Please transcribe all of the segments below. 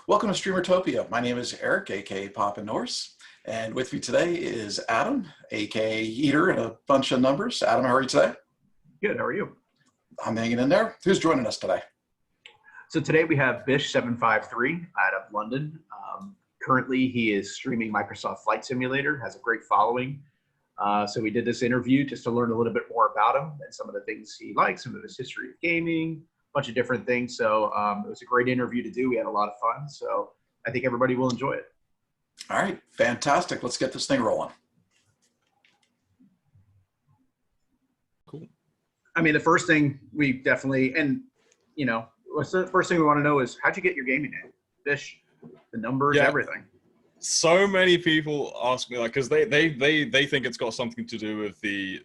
Welcome to Streamertopia. My name is Eric, aka PapaNorse, and with me today is Adam, aka Eater, and a bunch of numbers. Adam, how are you today? Good, how are you? I'm hanging in there. Who's joining us today? So today we have Bish753 out of London. Currently he is streaming Microsoft Flight Simulator, has a great following. So we did this interview just to learn a little bit more about him and some of the things he likes, some of his history of gaming, bunch of different things. So it was a great interview to do. We had a lot of fun. So I think everybody will enjoy it. All right, fantastic. Let's get this thing rolling. Cool. I mean, the first thing we definitely, and you know, what's the first thing we want to know is how'd you get your gaming name? Bish, the numbers, everything. So many people ask me, like, because they think it's got something to do with the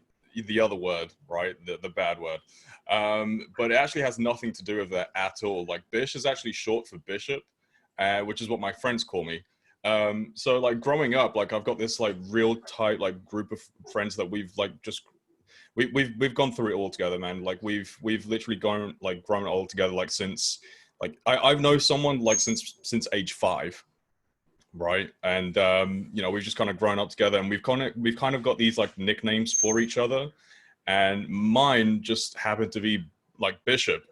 other word, right? The bad word. But it actually has nothing to do with that at all. Like, Bish is actually short for bishop, which is what my friends call me. So like growing up, like I've got this like real tight like group of friends that we've like just we've gone through it all together, man. Like we've literally grown all together like since like I've known someone like since age 5, right? And you know, we've just kind of grown up together, and we've kind of got these like nicknames for each other. And mine just happened to be like Bishop.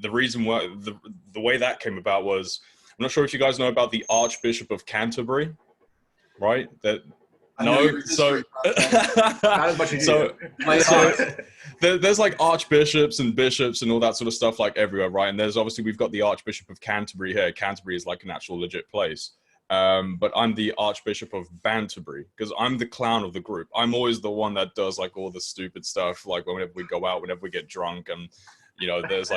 The reason why the way that came about was, I'm not sure if you guys know about the Archbishop of Canterbury, right? There's like archbishops and bishops and all that sort of stuff like everywhere, right? And there's obviously, we've got the Archbishop of Canterbury here. Canterbury is like an actual legit place. But I'm the Archbishop of Banterbury because I'm the clown of the group. I'm always the one that does like all the stupid stuff, like whenever we go out, whenever we get drunk, and you know, there's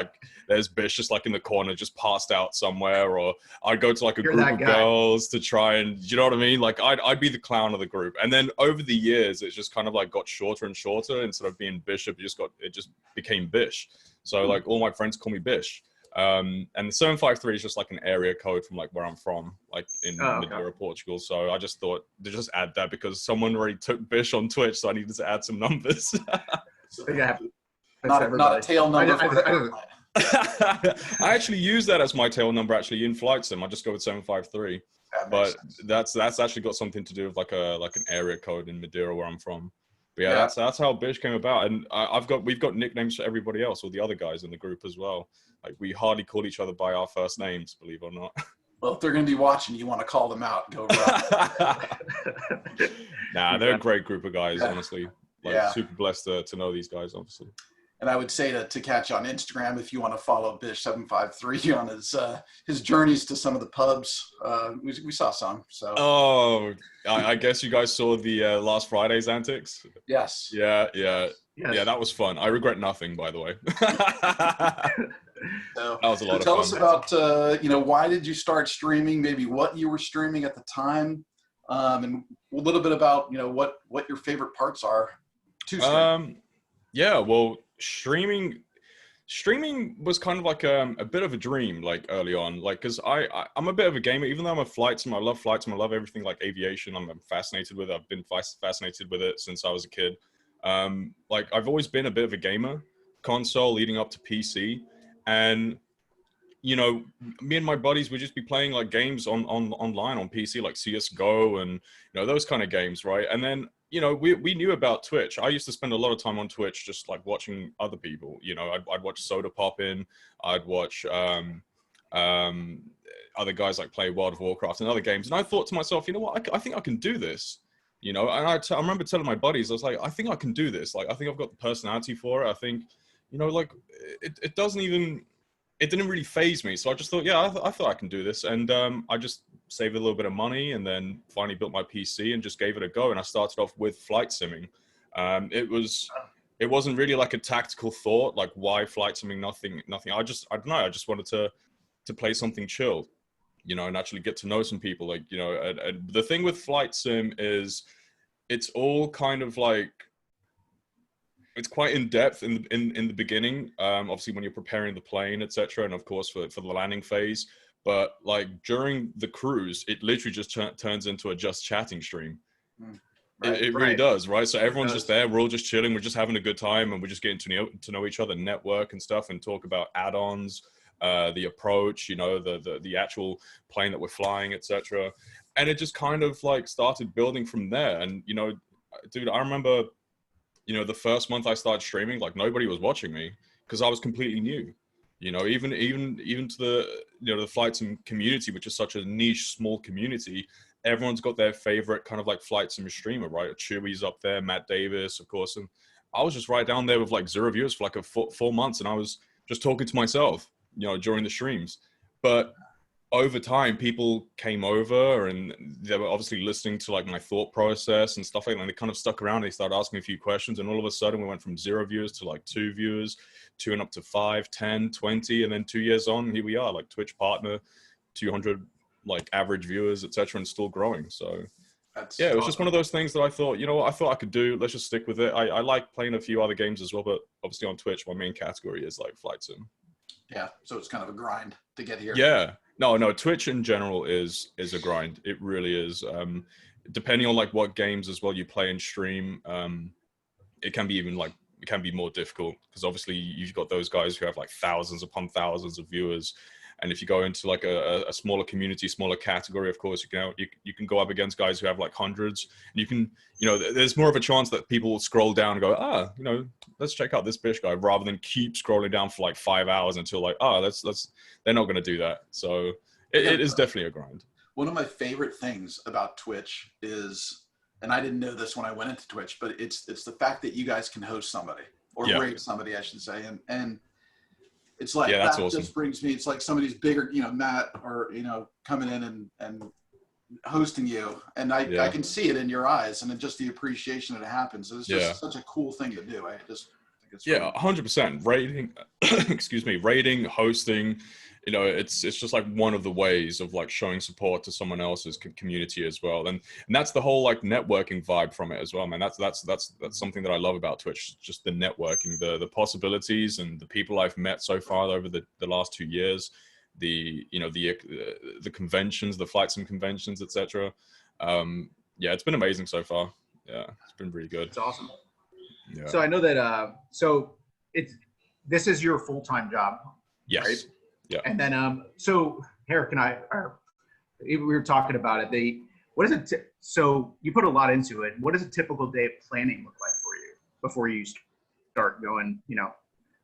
Bish just like in the corner, just passed out somewhere, or I'd go to like a group of girls to try and, you know what I mean? Like I'd be the clown of the group. And then over the years, it's just kind of like got shorter and shorter. Instead of being Bishop, it just became Bish. So like all my friends call me Bish. And the 753 is just like an area code from like where I'm from, like in Madeira, Portugal. So I just thought to just add that because someone already took Bish on Twitch, so I needed to add some numbers. Yeah. Not a tail number. I actually use that as my tail number actually in Flight Sim. I just go with 753. But that's actually got something to do with like an area code in Madeira where I'm from. But yeah, that's how Bish came about. And we've got nicknames for everybody else, all the other guys in the group as well. Like we hardly call each other by our first names, believe it or not. Well, if they're going to be watching, you want to call them out. Go right. Nah, they're a great group of guys, honestly. Like super blessed to know these guys, obviously. And I would say to catch on Instagram, if you want to follow Bish753 on his journeys to some of the pubs, we saw some. So. Oh, I guess you guys saw the last Friday's antics. Yes. Yeah, that was fun. I regret nothing, by the way. So, that was a lot of fun. Tell us about, you know, why did you start streaming? Maybe what you were streaming at the time, and a little bit about, you know, what your favorite parts are to stream. Yeah, well, streaming was kind of like a bit of a dream, like early on, like because I'm a bit of a gamer. Even though I'm a flight sim, I love flight sim. I love everything like aviation. I'm fascinated with it. I've been fascinated with it since I was a kid. Like I've always been a bit of a gamer, console leading up to PC. And, you know, me and my buddies would just be playing like games online on PC, like CSGO and, you know, those kind of games, right? And then, you know, we knew about Twitch. I used to spend a lot of time on Twitch just like watching other people. You know, I'd watch Soda Pop In, I'd watch other guys like play World of Warcraft and other games. And I thought to myself, you know what, I think I can do this. You know, and I remember telling my buddies, I was like, I think I can do this. Like, I think I've got the personality for it. I think, you know, like it it didn't really faze me. So I just thought, yeah, I thought I can do this. And I just saved a little bit of money and then finally built my PC and just gave it a go. And I started off with flight simming. It wasn't really like a tactical thought, like why flight simming, nothing. I don't know. I just wanted to play something chill, you know, and actually get to know some people. Like, you know, and the thing with flight sim is it's all kind of like, it's quite in depth in the beginning. Obviously when you're preparing the plane, etc. And of course for the landing phase, but like during the cruise, it literally just turns into a just chatting stream. Right, it really does, right? So everyone's just there. We're all just chilling. We're just having a good time, and we're just getting to know each other, network and stuff, and talk about add-ons, the approach, you know, the actual plane that we're flying, etc. And it just kind of like started building from there. And you know, dude, I remember, you know, the first month I started streaming, like nobody was watching me because I was completely new. You know, even to the, you know, the flight sim community, which is such a niche, small community. Everyone's got their favorite kind of like flight sim streamer, right? Chewy's up there, Matt Davis, of course. And I was just right down there with like 0 viewers for like a 4 months. And I was just talking to myself, you know, during the streams. But over time, people came over and they were obviously listening to like my thought process and stuff like that. And they kind of stuck around. They started asking me a few questions. And all of a sudden we went from 0 viewers to like 2 viewers, 2 and up to 5, 10, 20. And then 2 years on, here we are, like Twitch partner, 200 like average viewers, etc., and still growing. So yeah, it was just one of those things that I thought, you know what, I thought I could do. Let's just stick with it. I like playing a few other games as well, but obviously on Twitch, my main category is like flight sim. Yeah, so it's kind of a grind to get here. Yeah, no, Twitch in general is a grind. It really is. Depending on like what games as well you play and stream, it can be even like, it can be more difficult because obviously you've got those guys who have like thousands upon thousands of viewers. And if you go into like a smaller community, smaller category, of course, you can go up against guys who have like hundreds. And you can, you know, there's more of a chance that people will scroll down and go, you know, let's check out this Bish guy, rather than keep scrolling down for like 5 hours until like, they're not going to do that. So it is definitely a grind. One of my favorite things about Twitch is, and I didn't know this when I went into Twitch, but it's the fact that you guys can host somebody or rate somebody, I should say, and it's like, that's that awesome. Just brings me, it's like somebody's bigger, you know, Matt, or, you know, coming in and hosting you. And I can see it in your eyes and just the appreciation that it happens. It's just such a cool thing to do. I just think it's 100%. Rating, excuse me, rating, hosting, you know, it's just like one of the ways of like showing support to someone else's community as well. And that's the whole like networking vibe from it as well, man. That's something that I love about Twitch, just the networking, the possibilities and the people I've met so far over the last 2 years, the conventions, the flight sim conventions, etc. Yeah, it's been amazing so far. Yeah, it's been really good. It's awesome. Yeah. So I know that, this is your full-time job. Yes. Right? Yeah. And then, so Eric and I, we were talking about it. What is it? So you put a lot into it. What does a typical day of planning look like for you before you start going, you know,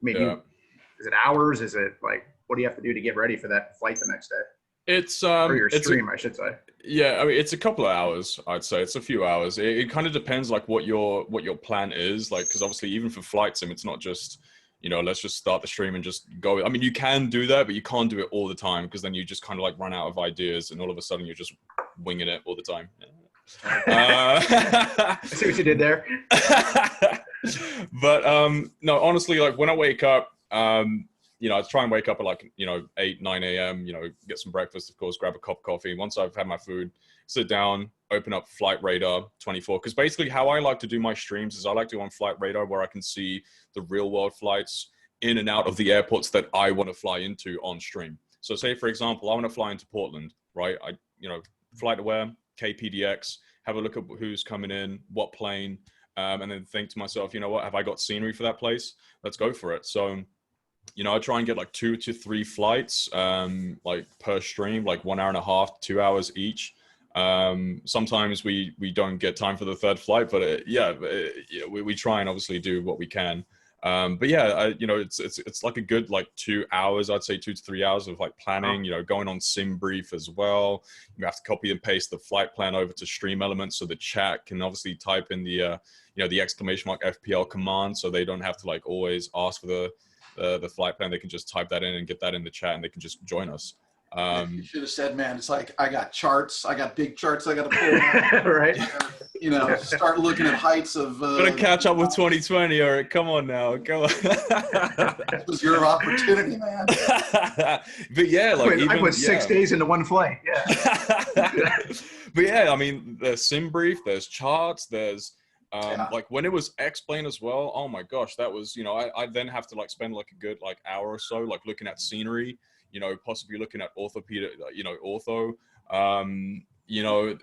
maybe, is it hours? Is it like, what do you have to do to get ready for that flight the next day? It's, or your stream, I should say. Yeah. I mean, it's a couple of hours, I'd say. It's a few hours. It kind of depends like what your plan is. Like, cause obviously even for flight sim, it's not just, you know, let's just start the stream and just go. I mean, you can do that, but you can't do it all the time because then you just kind of like run out of ideas and all of a sudden you're just winging it all the time. I see what you did there. But no, honestly, like when I wake up, you know, I try and wake up at like, you know, 8, 9 a.m., you know, get some breakfast, of course, grab a cup of coffee. Once I've had my food, sit down, open up Flight Radar 24. Because basically how I like to do my streams is I like to go on Flight Radar where I can see the real world flights in and out of the airports that I want to fly into on stream. So say, for example, I want to fly into Portland, right? You know, Flight Aware, KPDX, have a look at who's coming in, what plane, and then think to myself, you know what, have I got scenery for that place? Let's go for it. So, you know, I try and get like 2 to 3 flights, like per stream, like 1 hour and a half, 2 hours each. Sometimes we don't get time for the third flight, but we try and obviously do what we can. But yeah, you know, it's like a good like 2 hours, I'd say 2 to 3 hours of like planning, you know, going on sim brief as well. You have to copy and paste the flight plan over to Stream Elements so the chat can obviously type in the, you know, the exclamation mark FPL command so they don't have to like always ask for the the flight plan, they can just type that in and get that in the chat, and they can just join us. You should have said, man, it's like, I got charts, I got big charts I got to pull out. Right. You know, start looking at heights of. Gotta catch up with 2020, or come on now, come on. This was your opportunity, man. But yeah, like I put 6 days into one flight. Yeah. But yeah, I mean, there's sim brief, there's charts, there's like when it was X-Plane as well. Oh my gosh, that was, you know, I then have to like spend like a good like hour or so like looking at scenery, you know, possibly looking at orthopedic, you know, ortho. You know,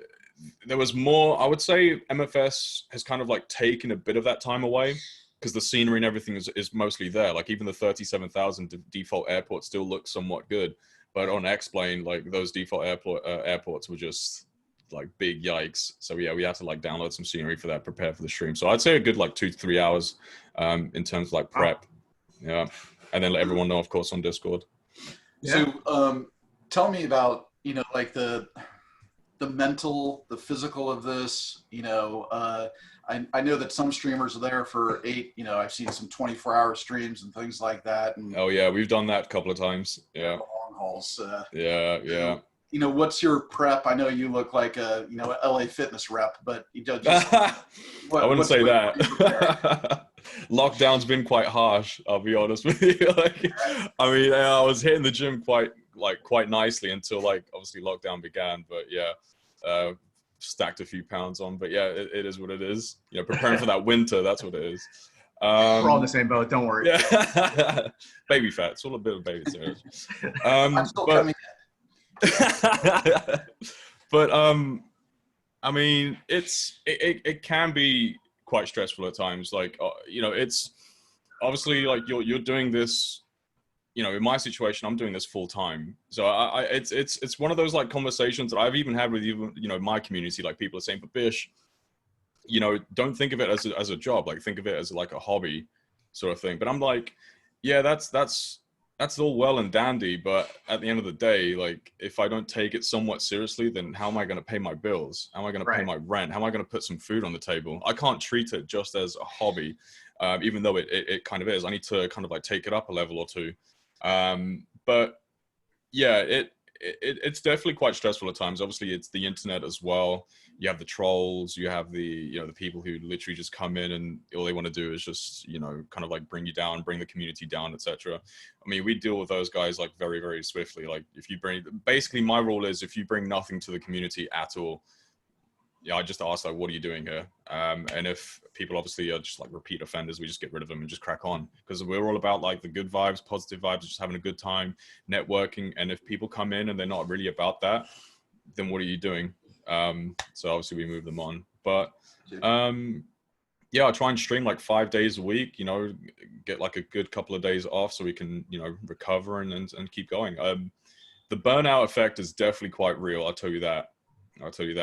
there was more. I would say MFS has kind of like taken a bit of that time away, because the scenery and everything is mostly there. Like even the 37,000 default airport still looks somewhat good, but on X-Plane, like those default airports were just like big yikes. So yeah, we had to like download some scenery for that, prepare for the stream. So I'd say a good like 2 to 3 hours in terms of like prep. Yeah, and then let everyone know, of course, on Discord. Yeah. So tell me about, you know, like the mental, the physical of this. You know, I know that some streamers are there for 8, you know, I've seen some 24-hour streams and things like that. And oh yeah, we've done that a couple of times. Yeah. Long hauls. Yeah. You know, what's your prep? I know you look like a, you know, LA Fitness rep, but you don't just. I wouldn't say that. Lockdown's been quite harsh, I'll be honest with you. Like, I mean, I was hitting the gym quite nicely until like obviously lockdown began. But yeah, stacked a few pounds on. But yeah, it is what it is. You know, preparing for that winter, that's what it is. We're all in the same boat. Don't worry. Yeah. Baby fat. It's all a bit of baby fat. I'm still coming in. But I mean, it can be quite stressful at times. Like you know, it's obviously like you're doing this. You know, in my situation, I'm doing this full time. So it's one of those like conversations that I've even had with you know, my community. Like people are saying, but Bish, you know, don't think of it as a job. Like think of it as like a hobby sort of thing. But I'm like, yeah, that's all well and dandy, but at the end of the day, like if I don't take it somewhat seriously, then how am I going to pay my bills? How am I going to pay my rent? How am I going to put some food on the table? I can't treat it just as a hobby, even though it kind of is. I need to kind of like take it up a level or two. But yeah, it's definitely quite stressful at times. Obviously, it's the internet as well. You have the trolls, you have the, you know, the people who literally just come in and all they want to do is just, you know, kind of like bring you down, bring the community down, etc. I mean, we deal with those guys like very, very swiftly. Like if you bring, basically my rule is if you bring nothing to the community at all, yeah, I just ask like, what are you doing here? And if people obviously are just like repeat offenders, we just get rid of them and just crack on, because we're all about like the good vibes, positive vibes, just having a good time, networking. And if people come in and they're not really about that, then what are you doing? So obviously we move them on. But yeah, I try and stream like 5 days a week, you know, get like a good couple of days off so we can, you know, recover and keep going. The burnout effect is definitely quite real. I'll tell you that.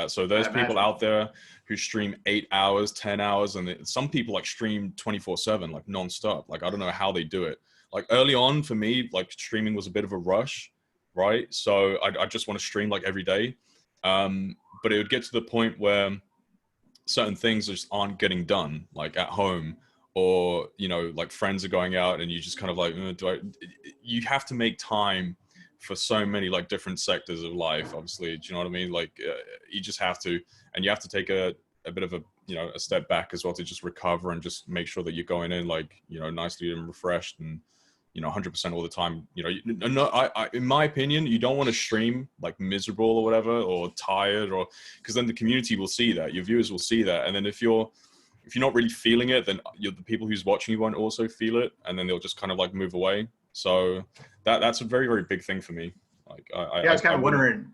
So there's people out there who stream 8 hours, 10 hours, and some people like stream 24/7, like nonstop. Like, I don't know how they do it. Like early on for me, like streaming was a bit of a rush, right? So I just want to stream like every day. But it would get to the point where certain things just aren't getting done, like at home, or, you know, like friends are going out and you just kind of like, you have to make time for so many like different sectors of life, obviously. Do you know what I mean? Like you just have to, and you have to take a bit of a, you know, a step back as well to just recover and just make sure that you're going in like, you know, nicely and refreshed and, you know, 100% all the time. You know, no, in my opinion, you don't want to stream like miserable or whatever, or tired, or because then the community will see that, your viewers will see that, and then if you're not really feeling it, then the people who's watching you won't also feel it, and then they'll just kind of like move away. So that's a very, very big thing for me. Like, I was kind of wondering.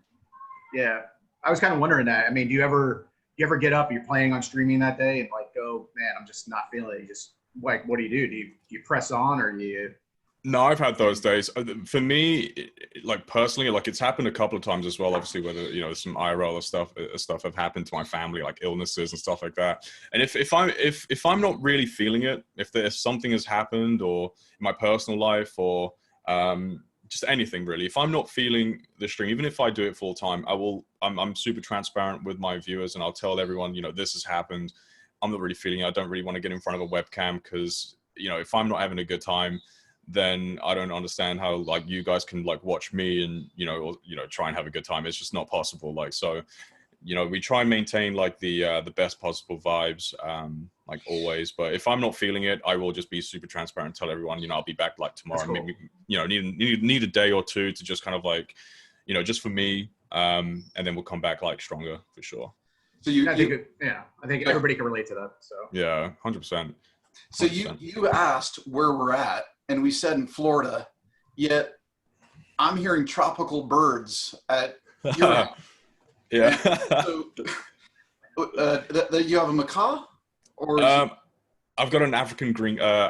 Yeah, I was kind of wondering that. I mean, do you ever get up, you're planning on streaming that day, and like go, man, I'm just not feeling it. You just like, what do? Do you press on, or do you? No, I've had those days. For me, like personally, like it's happened a couple of times as well. Obviously, whether, you know, some IRL or stuff have happened to my family, like illnesses and stuff like that. And if I'm not really feeling it, if there's something has happened, or in my personal life, or just anything really, if I'm not feeling the stream, even if I do it full time, I'm super transparent with my viewers, and I'll tell everyone, you know, this has happened. I'm not really feeling it. I don't really want to get in front of a webcam because, you know, if I'm not having a good time, then I don't understand how like you guys can like watch me and try and have a good time. It's just not possible. Like, so we try and maintain like the best possible vibes, like always. But if I'm not feeling it, I will just be super transparent and tell everyone, I'll be back like tomorrow. Cool. Maybe need a day or two to just kind of like, just for me, and then we'll come back like stronger for sure. So I think everybody can relate to that. So yeah, 100%. So you asked where we're at, and we said in Florida, yet I'm hearing tropical birds at your house. Yeah. So, you have a macaw, or I've got an African gray. Yeah,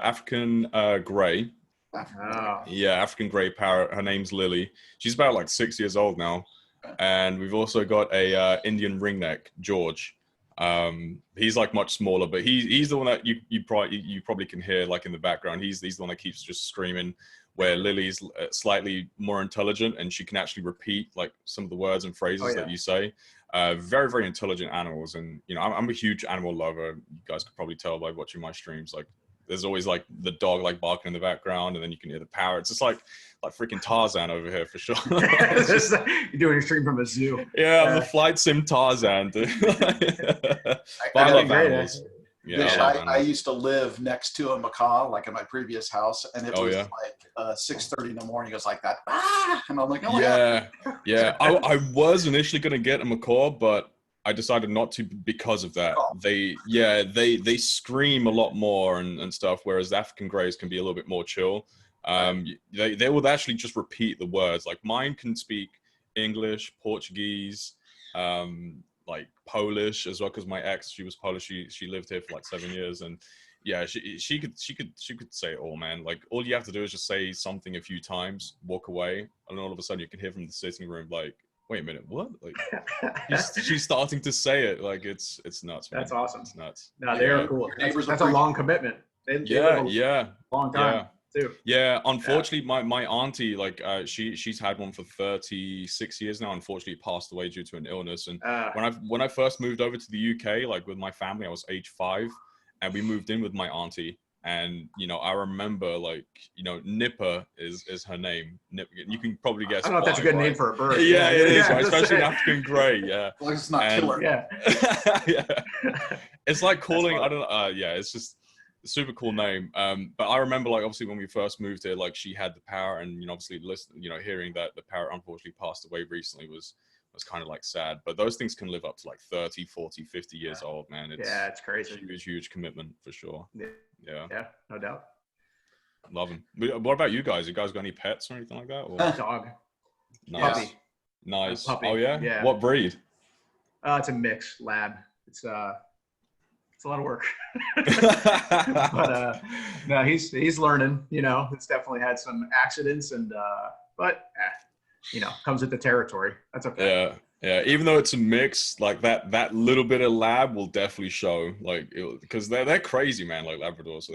African gray parrot. Her name's Lily. She's about like 6 years old now, and we've also got a Indian ringneck, George. He's like much smaller, but he's the one that you probably can hear like in the background. He's the one that keeps just screaming. Where Lily's slightly more intelligent and she can actually repeat like some of the words and phrases that you say. Very, very intelligent animals. And, I'm a huge animal lover. You guys could probably tell by watching my streams. Like there's always like the dog like barking in the background, and then you can hear the parrots. It's like freaking Tarzan over here for sure. It's just like you're doing a stream from a zoo. Yeah, I'm the flight sim Tarzan, dude. I love animals. Yeah, I used to live next to a macaw, like in my previous house, and it was like 6:30 in the morning. It was like that, and I'm like, oh yeah, yeah. I was initially gonna get a macaw, but I decided not to because of that. Oh. They scream a lot more and stuff, whereas the African greys can be a little bit more chill. They will actually just repeat the words. Like mine can speak English, Portuguese, like Polish as well, because my ex, she was Polish. She lived here for like 7 years, and yeah, she could say it all, man. Like all you have to do is just say something a few times, walk away, and all of a sudden you can hear from the sitting room like, wait a minute, what? Like she's starting to say it. Like it's nuts, man. That's awesome. It's nuts. No, they're cool. That's a long commitment. They long time too. Yeah, unfortunately, my auntie, like she's had one for 36 years now. Unfortunately, passed away due to an illness. And when I first moved over to the UK, like with my family, I was age 5, and we moved in with my auntie. And I remember like Nipper is her name. You can probably guess. I don't know if that's a good name for a bird. Yeah, it is, right? Especially an African grey. Yeah, well, it's not killer. Yeah, yeah. It's like calling. I don't know. Yeah, it's just a super cool name. But I remember like obviously when we first moved here, like she had the parrot, and obviously hearing that the parrot unfortunately passed away recently was kind of like sad. But those things can live up to like 30, 40, 50 years old, man. It's crazy. Huge commitment for sure. Yeah, no doubt. Love them. What about you guys? You guys got any pets or anything like that? Or? Dog. Nice. Puppy. Nice. Puppy. Oh yeah? Yeah. What breed? It's a mix lab. It's a lot of work. But no, he's learning. It's definitely had some accidents, and but comes with the territory. That's okay. Yeah. Even though it's a mix, like that little bit of lab will definitely show, like, because they're crazy, man, like Labradors. So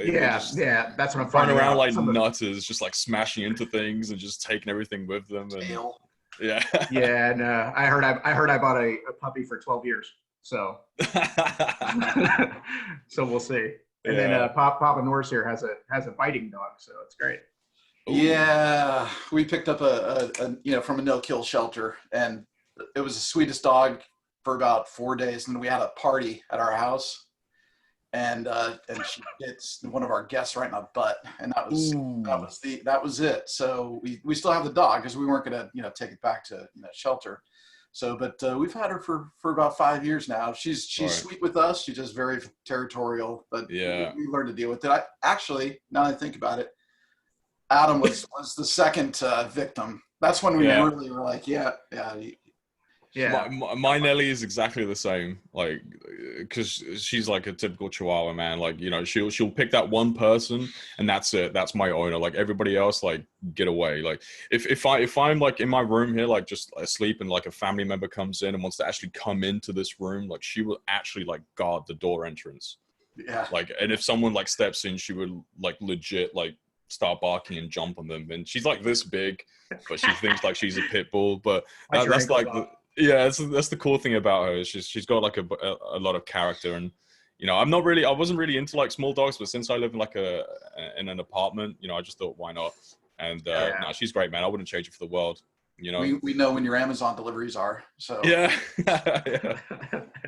that's what I'm finding around like nutters, just like smashing into things and just taking everything with them. And yeah. Yeah, and I heard I bought a puppy for 12 years. So so we'll see. And then PapaNorse here has a biting dog, so it's great. Ooh. Yeah, we picked up a from a no-kill shelter, and it was the sweetest dog for about 4 days, and we had a party at our house, and she hits one of our guests right in the butt, and that was it. So we still have the dog because we weren't gonna take it back to shelter. So, but we've had her for about 5 years now. She's sweet with us. She's just very territorial, but we learned to deal with it. Actually, now that I think about it, Adam was the second victim. That's when we really were like, My Nelly is exactly the same, like, because she's like a typical Chihuahua, man. Like, she'll pick that one person, and that's it. That's my owner. Like everybody else, like, get away. Like if I'm like in my room here, like just asleep, and like a family member comes in and wants to actually come into this room, like she will actually like guard the door entrance. Yeah. Like, and if someone like steps in, she would like legit like start barking and jump on them. And she's like this big, but she thinks like she's a pit bull. But that's like that's the cool thing about her. She's got like a lot of character, and you know, I wasn't really into like small dogs, but since I live in like in an apartment, you know, I just thought, why not? And no, she's great, man. I wouldn't change it for the world. You know, we know when your Amazon deliveries are. So yeah, yeah,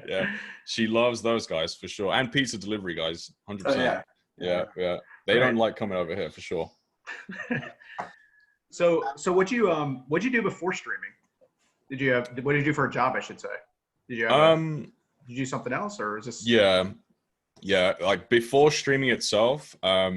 yeah. She loves those guys for sure, and pizza delivery guys, 100%. Yeah. They don't like coming over here for sure. So what'd you do before streaming? What did you do for a job, I should say? Did you did you do something else, or is this? Yeah. Like before streaming itself, I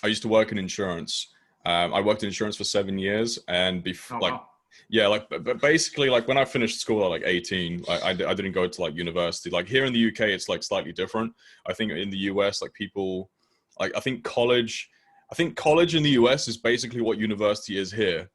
used to work in insurance. I worked in insurance for 7 years, and but basically, like when I finished school at like 18, I didn't go to like university. Like here in the UK, it's like slightly different. I think in the US, like people, like I think college in the US is basically what university is here.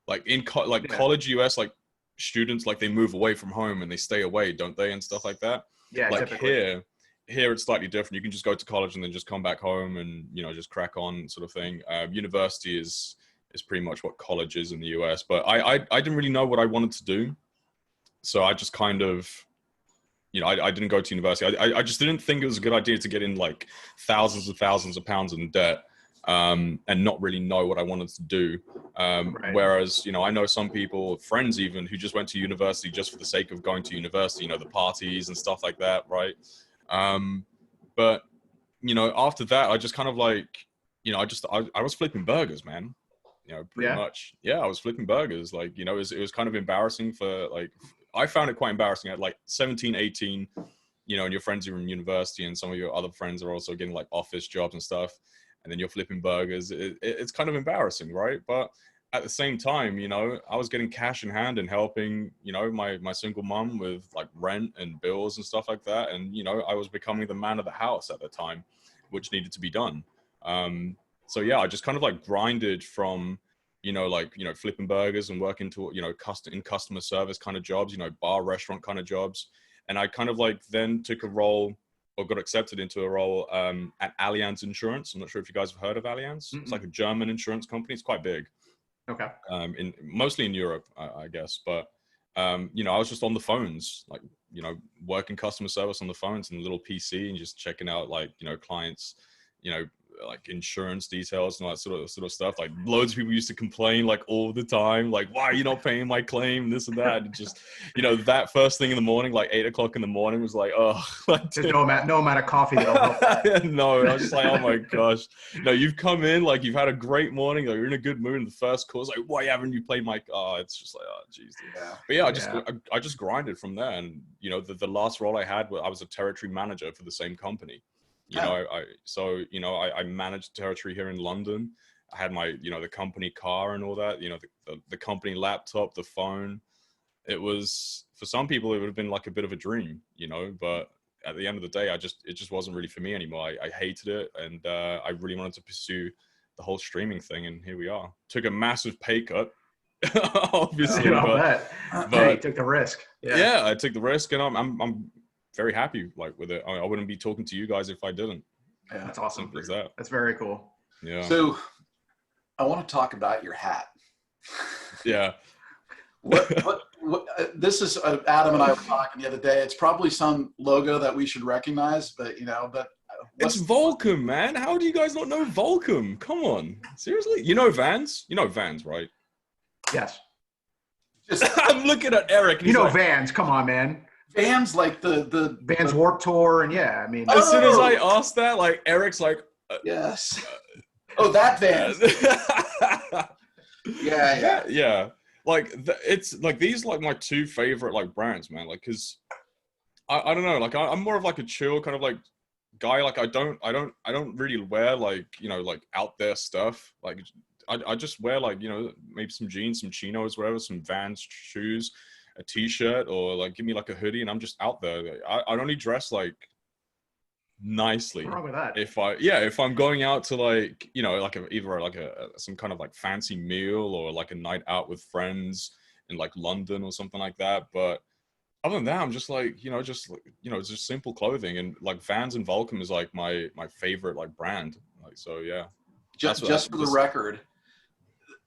Like in college US, like students, like they move away from home and they stay away, don't they, and stuff like that. Yeah, like typically. Here it's slightly different. You can just go to college and then just come back home and, you know, just crack on sort of thing. University is pretty much what college is in the US. But I didn't really know what I wanted to do. So I just kind of, you know, I didn't go to university. I just didn't think it was a good idea to get in like thousands of pounds in debt and not really know what I wanted to do. Whereas, you know, I know some people, friends even, who just went to university just for the sake of going to university, you know, the parties and stuff like that, right? But, you know, after that, I just kind of like, you know, I was flipping burgers, man. You know, pretty much. Yeah, I was flipping burgers. Like, you know, it was kind of embarrassing for like, I found it quite embarrassing at like 17, 18, you know, and your friends are in university and some of your other friends are also getting like office jobs and stuff. And then you're flipping burgers. It's kind of embarrassing, right? But at the same time, you know, I was getting cash in hand and helping, you know, my single mom with like rent and bills and stuff like that. And, you know, I was becoming the man of the house at the time, which needed to be done. So yeah, I just kind of like grinded from, you know, like, you know, flipping burgers and working to, you know, customer service kind of jobs, you know, bar, restaurant kind of jobs. And I kind of like then took a role or got accepted into a role at Allianz Insurance. I'm not sure if you guys have heard of Allianz. It's like a German insurance company. It's quite big. Okay. Mostly in Europe, I guess. But, you know, I was just on the phones, like, you know, working customer service on the phones and a little PC and just checking out like, you know, clients, you know, like insurance details and all that sort of stuff. Like loads of people used to complain like all the time, like, why are you not paying my claim? This and that. And just, you know, that first thing in the morning, like 8 o'clock in the morning was like, oh, like, there's no amount of coffee that'll help. No, I was just like, oh my gosh. No, you've come in, like you've had a great morning, like you're in a good mood in the first course. Like, why haven't you played my, it's just like, oh geez. Yeah. But yeah, I just grinded from there. And, you know, the last role I had, I was a territory manager for the same company. You know, I managed territory here in London. I had my, you know, the company car and all that, you know, the company laptop, the phone. It was, for some people, it would have been like a bit of a dream, you know, but at the end of the day, it just wasn't really for me anymore. I hated it. And I really wanted to pursue the whole streaming thing. And here we are. Took a massive pay cut, obviously. But you took the risk. Yeah, I took the risk and I'm very happy like with it. I wouldn't be talking to you guys if I didn't. Yeah, that's awesome. Simple as that. That's very cool. Yeah. So I want to talk about your hat. Yeah. What this is Adam and I were talking the other day. It's probably some logo that we should recognize, but you know, it's Volcom, man. How do you guys not know Volcom? Come on, seriously. You know Vans? You know Vans, right? Yes. I'm looking at Eric. You know like, Vans. Come on, man. Vans, like the Vans Warped Tour, and yeah, I mean, as soon as I asked that, like Eric's like, yes. Oh, that Vans. yeah. Like it's like these like my two favorite like brands, man. Like, cause I don't know, like I'm more of like a chill kind of like guy. Like I don't really wear like, you know, like out there stuff. Like I just wear like, you know, maybe some jeans, some chinos, whatever, some Vans shoes, a t-shirt, or like give me like a hoodie and I'm just out there. I only dress like nicely. What's wrong with that? If I'm going out to like, you know, like either like some kind of like fancy meal or like a night out with friends in like London or something like that. But other than that, I'm just like, you know, just simple clothing. And like Vans and Volcom is like my favorite like brand. Like, so yeah. Just for the record,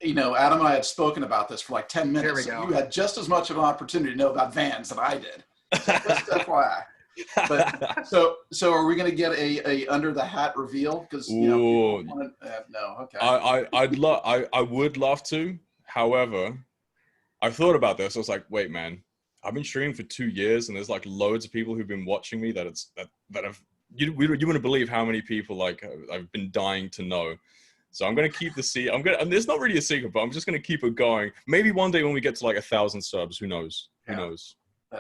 you know, Adam and I had spoken about this for like 10 minutes. Here we go. You had just as much of an opportunity to know about Vans than I did. So just FYI. But so are we going to get a under the hat reveal? Because no, okay. I would love to. However, I've thought about this. I was like, wait, man, I've been streaming for 2 years, and there's like loads of people who've been watching me that have. You wouldn't believe how many people like I've been dying to know. So I'm gonna keep the secret. And it's not really a secret, but I'm just gonna keep it going. Maybe one day when we get to like 1,000 subs, who knows? Who knows?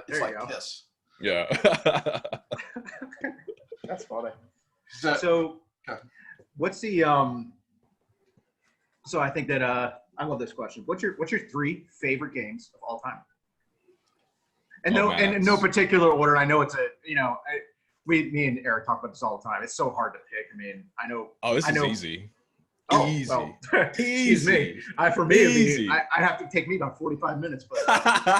It's like this. Yeah. That's funny. So what's the So I think that I love this question. What's your 3 favorite games of all time? And in no particular order. I know it's me and Eric talk about this all the time. It's so hard to pick. I mean, I know. Oh, this is easy. Oh, easy. Well, excuse me. For me, easy. I'd have to take me about 45 minutes, but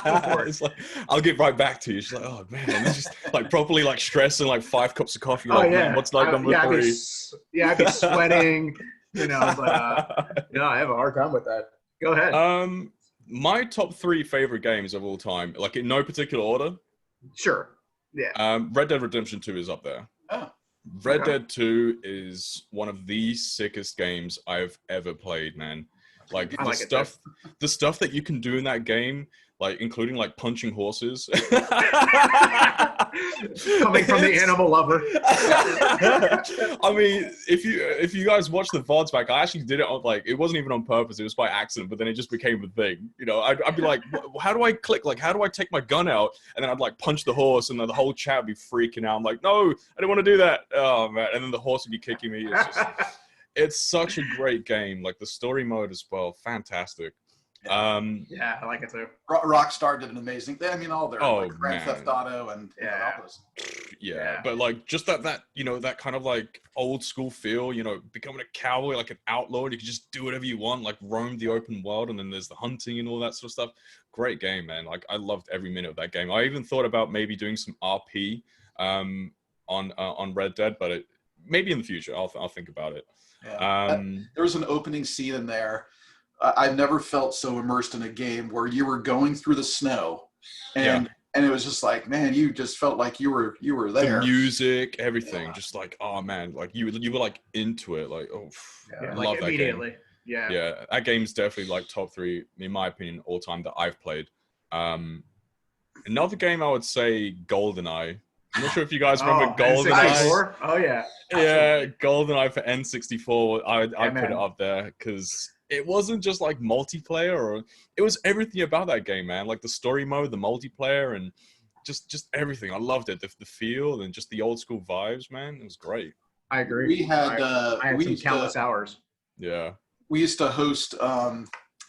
go for it. It's like, I'll get right back to you. She's like, oh man, this is like properly like stressing like 5 cups of coffee. Like, man, what's like number 3? I'd be sweating, but I have a hard time with that. Go ahead. My top 3 favorite games of all time, like in no particular order. Sure. Yeah. Red Dead Redemption 2 is up there. Oh. Red Dead 2 is one of the sickest games I've ever played, man. Like the stuff that you can do in that game, like including like punching horses. Coming from the animal lover. I mean, if you guys watch the VODs back, I actually did it on like, it wasn't even on purpose, it was by accident, but then it just became a thing. I'd be like, how do I click? Like, how do I take my gun out? And then I'd like punch the horse, and then the whole chat would be freaking out. I'm like, no, I don't want to do that. Oh man. And then the horse would be kicking me. It's such a great game. Like the story mode as well, fantastic. Yeah, I like it too. Rockstar did an amazing thing. I mean, all their Grand Theft Auto and all those. Yeah, but like just that that kind of like old school feel. Becoming a cowboy, like an outlaw, and you can just do whatever you want, like roam the open world, and then there's the hunting and all that sort of stuff. Great game, man. Like I loved every minute of that game. I even thought about maybe doing some RP on Red Dead, but maybe in the future I'll think about it. Yeah. There was an opening scene in there. I've never felt so immersed in a game where you were going through the snow, and it was just like, man, you just felt like you were there. The music, everything, just like, oh man, like you were like into it, like I like love that immediately. Game. Yeah, that game's definitely like top 3 in my opinion all time that I've played. Another game I would say GoldenEye. I'm not sure if you guys remember GoldenEye. Oh yeah. Yeah, GoldenEye for N64. I put it up there because it wasn't just like multiplayer, or it was everything about that game, man. Like the story mode, the multiplayer, and just everything. I loved it. The feel and just the old school vibes, man. It was great. I agree. We had some countless hours. Yeah. We used to host it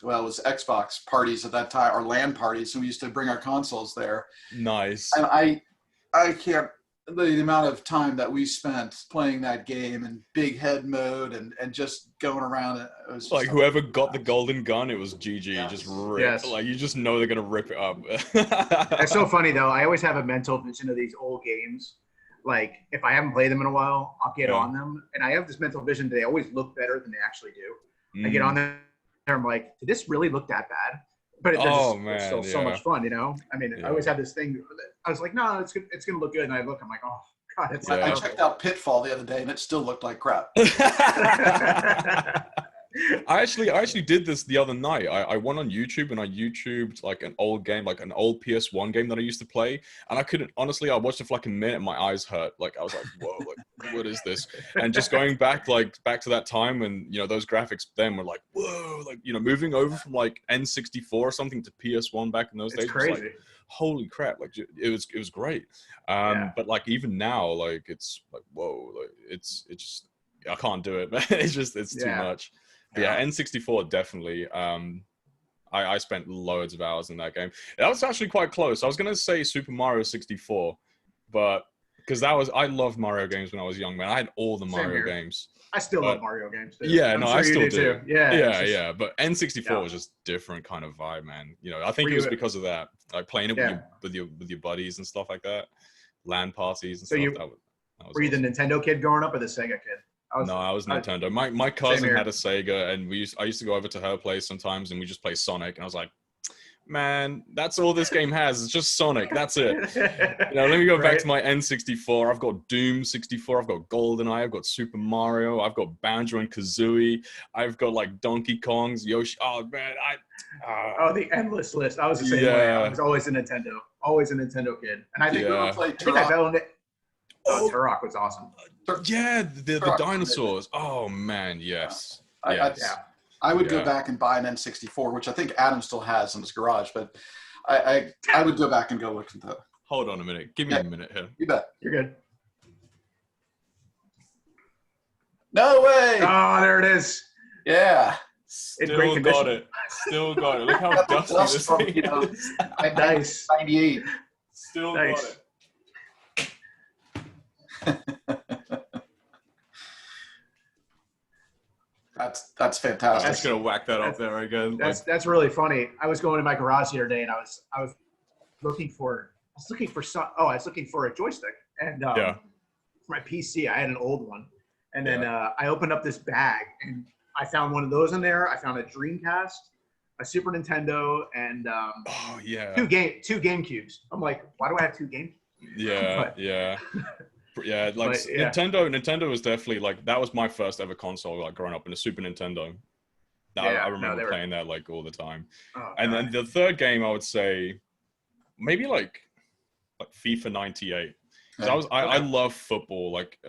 was Xbox parties at that time, or LAN parties, and we used to bring our consoles there. Nice. And I can't, the amount of time that we spent playing that game in big head mode and just going around it was like whoever got the golden gun, it was GG. Just rip. Yes. Like you just know they're gonna rip it up. It's so funny though. I always have a mental vision of these old games. Like if I haven't played them in a while, I'll get on them, and I have this mental vision that they always look better than they actually do. I get on there, and I'm like, did this really look that bad? But it's still so much fun, I mean, I always had this thing. I was like, no, it's gonna look good, and I look, I'm like, oh god, it's. I checked out Pitfall the other day, and it still looked like crap. I actually did this the other night. I went on YouTube and I YouTubed like an old game, like an old PS1 game that I used to play, and I couldn't honestly. I watched it for like a minute, and my eyes hurt. Like I was like, whoa, like what is this? And just going back to that time, and those graphics then were like, whoa, like moving over from like N64 or something to PS1 back in those days. Crazy. Was like, holy crap! Like it was great. But like even now, like it's like whoa, like it's just I can't do it, man. It's too much. Yeah, N64 definitely. I spent loads of hours in that game. That was actually quite close. I was gonna say Super Mario 64, but because I loved Mario games when I was young, man. I had all the Mario games. I still love Mario games too. Yeah, I still do. Too. Yeah. But N64 was just different kind of vibe, man. I think it was because of that, like playing it with your buddies and stuff like that, LAN parties and stuff. That was were you the Nintendo kid growing up or the Sega kid? I was Nintendo. My cousin had a Sega, and I used to go over to her place sometimes, and we just play Sonic. And I was like, man, that's all this game has. It's just Sonic. That's it. You know, let me go back to my N64. I've got Doom 64. I've got GoldenEye. I've got Super Mario. I've got Banjo and Kazooie. I've got like Donkey Kong's, Yoshi. Oh man, oh, the endless list. I was the same way. I was always a Nintendo kid, and I think I've owned it. Oh, Turok was awesome. Yeah, the dinosaurs. Oh man, yes. I would go back and buy an N64, which I think Adam still has in his garage, but I would go back and go look at that. Hold on a minute. Give me a minute here. You bet. You're good. No way! Oh, there it is. Yeah. Still got it. Still got it. Look how dusty this thing is. Nice. 98. Still got it. That's fantastic. I'm just gonna whack that up there again. That's really funny. I was going to my garage the other day, and I was looking for a joystick, and for my PC I had an old one, and then I opened up this bag and I found one of those in there. I found a Dreamcast, a Super Nintendo, and two GameCubes. I'm like, why do I have two GameCubes? Yeah, like Nintendo was definitely like, that was my first ever console, like growing up in a Super Nintendo. I remember playing that like all the time. And then the third game I would say maybe like FIFA 98. Because I love football. Like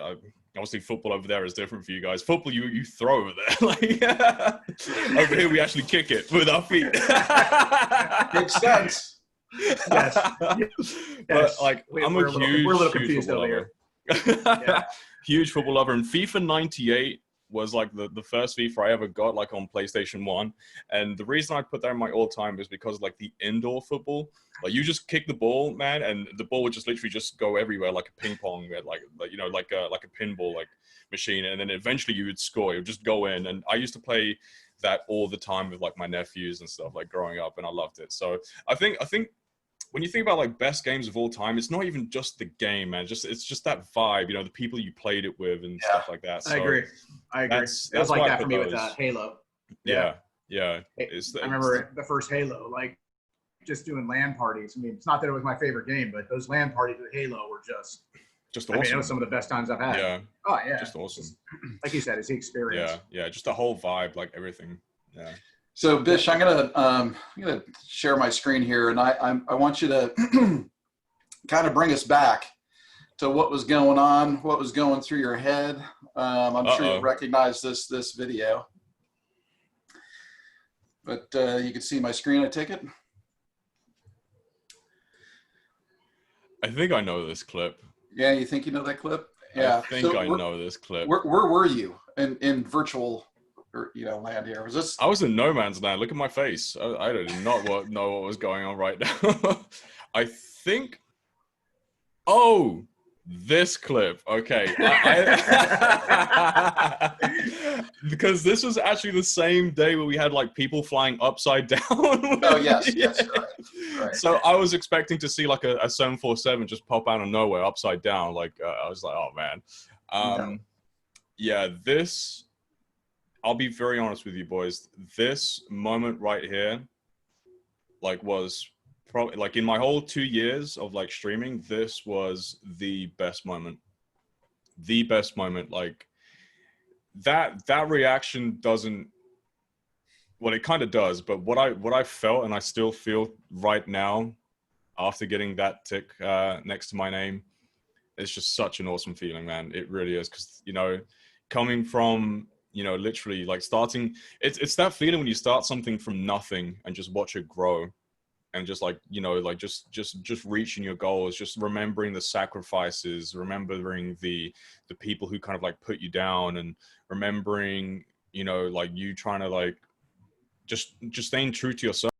obviously football over there is different for you guys. Football you throw over there. Like over here we actually kick it with our feet. Makes sense. Yes. But like we're a little confused over here. Huge football lover, and FIFA 98 was like the first FIFA I ever got, like on PlayStation 1. And the reason I put that in my all-time is because like the indoor football, like you just kick the ball, man, and the ball would just literally just go everywhere like a ping pong, like you know, like a pinball like machine, and then eventually you would score. It would just go in, and I used to play that all the time with like my nephews and stuff, like growing up, and I loved it. So I think when you think about like best games of all time, it's not even just the game, man. It's just that vibe, you know, the people you played it with and stuff like that. So I agree. It was like that for me with Halo. Yeah. I remember the first Halo, like just doing LAN parties. I mean, it's not that it was my favorite game, but those LAN parties with Halo were just awesome. I mean, it was some of the best times I've had. Yeah. Oh yeah. Just awesome. Like you said, it's the experience. Yeah. Just the whole vibe, like everything. Yeah. So Bish, I'm gonna share my screen here, and I want you to kind of bring us back to what was going on, what was going through your head. I'm sure you recognize this video, but you can see my screen, I take it. I think I know this clip. Yeah, you think you know that clip? Yeah, I think I know this clip. Where were you in virtual? Land here. I was in no man's land. Look at my face. I did not know what was going on right now. I think. Oh, this clip. Okay. Because this was actually the same day where we had like people flying upside down. Oh yes, yes, right. So I was expecting to see like a 747 just pop out of nowhere upside down. Like I was like, oh man. Yeah, this. I'll be very honest with you boys. This moment right here, like, was probably like in my whole 2 years of like streaming, this was the best moment. The best moment. Like that reaction doesn't. Well, it kind of does, but what I felt and I still feel right now, after getting that tick next to my name, it's just such an awesome feeling, man. It really is, because you know, coming from. You know, literally like starting, it's that feeling when you start something from nothing and just watch it grow and just like, you know, like just reaching your goals, just remembering the sacrifices, remembering the people who kind of like put you down, and remembering, you know, like you trying to like, just staying true to yourself.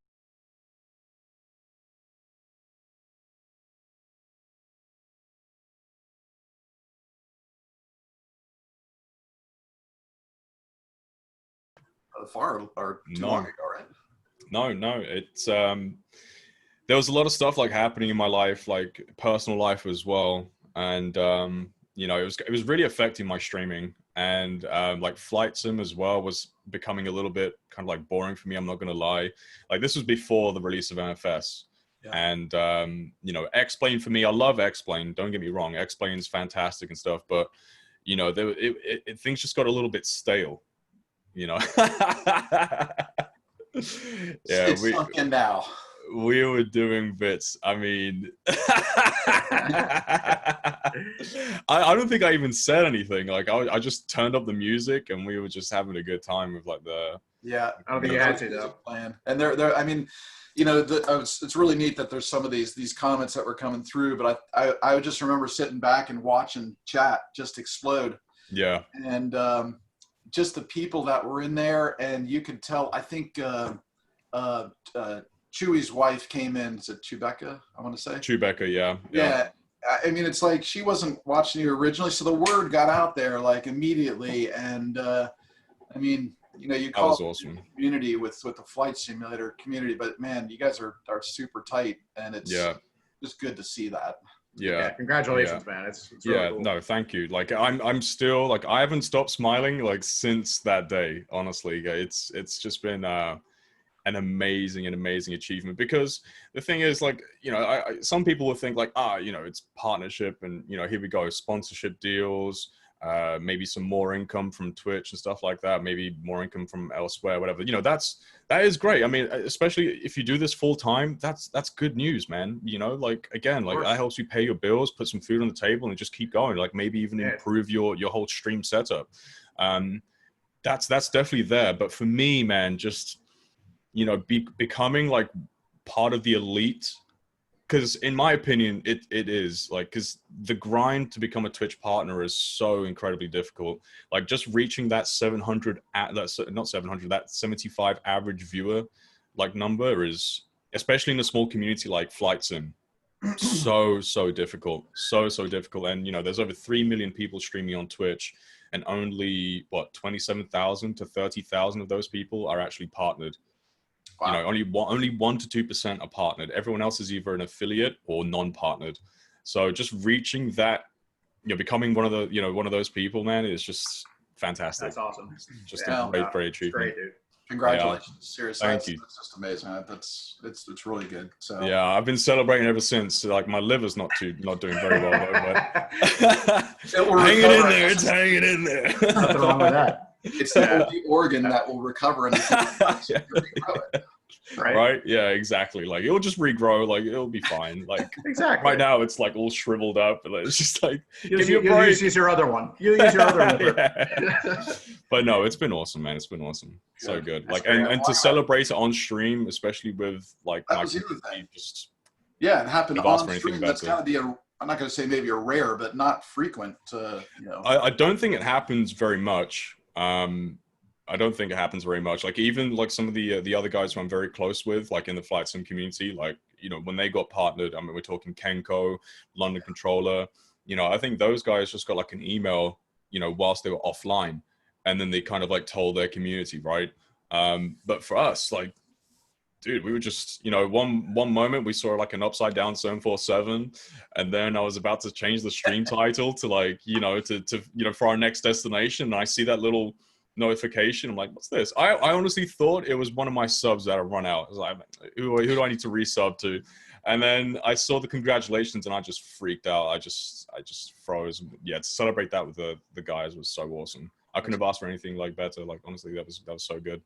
Far or too long ago, right? No. It's there was a lot of stuff like happening in my life, like personal life as well, and you know, it was really affecting my streaming. and like flight sim as well was becoming a little bit kind of like boring for me. I'm not gonna lie. Like this was before the release of MFS. Yeah. And you know, X-Plane for me, I love X-Plane, don't get me wrong, X-Plane's fantastic and stuff, but you know, things just got a little bit stale, you know. Yeah, it's sunk in now. We were doing bits. I mean, I don't think I even said anything. Like I just turned up the music and we were just having a good time with like the. Yeah, I don't think you had to though. Plan. And I mean, you know, it's really neat that there's some of these comments that were coming through. But I just remember sitting back and watching chat just explode. Yeah. And just the people that were in there, and you could tell. I think Chewy's wife came in. Is it Chewbacca? I want to say. Chewbacca, yeah. Yeah. I mean, it's like she wasn't watching you originally, so the word got out there like immediately. And I mean, you know, you call it awesome community with the flight simulator community, but man, you guys are super tight, and it's just good to see that. Yeah. Congratulations, man. It's really cool. No, thank you. Like I'm still like, I haven't stopped smiling like since that day. Honestly, it's just been an amazing achievement, because the thing is, like, you know, some people would think like, you know, it's partnership and, you know, here we go, sponsorship deals, maybe some more income from Twitch and stuff like that, maybe more income from elsewhere, whatever. You know, that is great. I mean, especially if you do this full time, that's good news, man. You know, like, again, like that helps you pay your bills, put some food on the table, and just keep going. Like maybe even improve your whole stream setup. That's definitely there. But for me, man, just, you know, becoming like part of the elite, because in my opinion, it is like, because the grind to become a Twitch partner is so incredibly difficult. Like just reaching that 700, that 75 average viewer like number is, especially in a small community like Flight Sim, so difficult, so difficult. And you know, there's over 3 million people streaming on Twitch, and only what 27,000 to 30,000 of those people are actually partnered. Wow. You know, only 1 to 2% are partnered. Everyone else is either an affiliate or non-partnered. So just reaching that, you know, becoming one of those people, man, is just fantastic. That's awesome. Just a great achievement. Great, dude. Congratulations. Seriously. Thank you. That's just amazing. It's really good. So yeah, I've been celebrating ever since. Like my liver's not doing very well though, but hanging in there. It's hanging in there. Nothing wrong with that. It's the only organ that will recover and regrow it. Right? Yeah, exactly. Like it'll just regrow. Like it'll be fine. Like exactly. Right now, it's like all shriveled up, and it's just like give me a break. Use your other one. You use your other one. But no, it's been awesome, man. It's been awesome. So good. Like and to celebrate it on stream, especially with like that was the other thing. Just it happened on stream. That's kind of I'm not going to say maybe a rare, but not frequent. You know, I don't think it happens very much. I don't think it happens very much. Like even like some of the other guys who I'm very close with, like in the Flight Sim community, like, you know, when they got partnered, I mean, we're talking Kenko, London Controller, you know, I think those guys just got like an email, you know, whilst they were offline, and then they kind of like told their community, right? But for us, like, dude, we were just, you know, one moment we saw like an upside down 747, and then I was about to change the stream title to like, you know, to you know, for our next destination, and I see that little notification. I'm like, what's this? I honestly thought it was one of my subs that had run out. I was like, who do I need to resub to? And then I saw the congratulations and I just freaked out. I just froze. Yeah, to celebrate that with the guys was so awesome. I couldn't have asked for anything like better. Like honestly, that was so good.